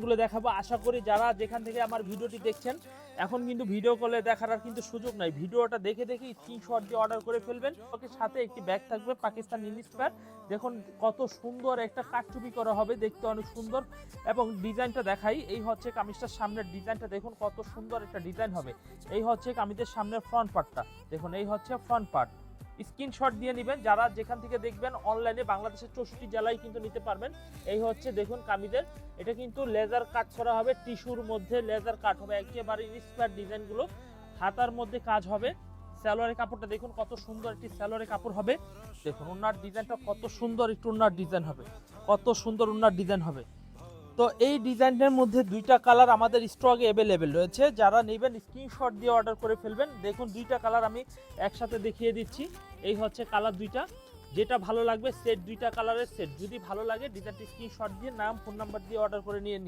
তুলে দেখাবো। আশা করি যারা যেখান থেকে আমার ভিডিওটি দেখছেন এখন কিন্তু ভিডিও কলে দেখার আর কিন্তু সুযোগ নাই, ভিডিওটা দেখে দেখে স্ক্রিনশট দিয়ে অর্ডার করে ফেলবেন। ওকে সাথে একটি ব্যাগ থাকবে পাকিস্তান ইন্সপায়ার, দেখুন কত সুন্দর একটা কারচুপি করা হবে, দেখতে অনেক সুন্দর। এবং ডিজাইনটা দেখাই, এই হচ্ছে কামিজটার সামনের ডিজাইনটা, দেখুন কত সুন্দর একটা ডিজাইন হবে। এই হচ্ছে কামিজের সামনের ফ্রন্ট পার্টটা, দেখুন এই হচ্ছে ফ্রন্ট পার্ট। স্ক্রিনশট দিয়ে নেবেন যারা যেখান থেকে দেখবেন, অনলাইনে বাংলাদেশের 64 জেলায় কিন্তু নিতে পারবেন। এই হচ্ছে দেখুন কামিজের, এটা কিন্তু লেজার কাট করা হবে, টিস্যুর মধ্যে লেজার কাট হবে, একেবারে ইন্সপায়ার ডিজাইনগুলো। হাতার মধ্যে কাজ হবে, সালোয়ারের কাপড়টা দেখুন কত সুন্দর একটি সালোয়ারের কাপড় হবে। দেখুন ওনার ডিজাইনটা কত সুন্দর একটু ওনার ডিজাইন হবে, কত সুন্দর ওনার ডিজাইন হবে। তো এই ডিজাইনের মধ্যে দুইটা কালার আমাদের স্টকে অ্যাভেলেবেল রয়েছে, যারা নেবেন স্ক্রিনশট দিয়ে অর্ডার করে ফেলবেন। দেখুন দুইটা কালার আমি একসাথে দেখিয়ে দিচ্ছি, এই হচ্ছে কালার দুইটা, যেটা ভালো লাগবে সেট, দুইটা কালারের সেট। যদি ভালো লাগে ডিজাইনটি স্ক্রিনশট দিয়ে নাম ফোন নাম্বার দিয়ে অর্ডার করে নিয়ে নিবেন।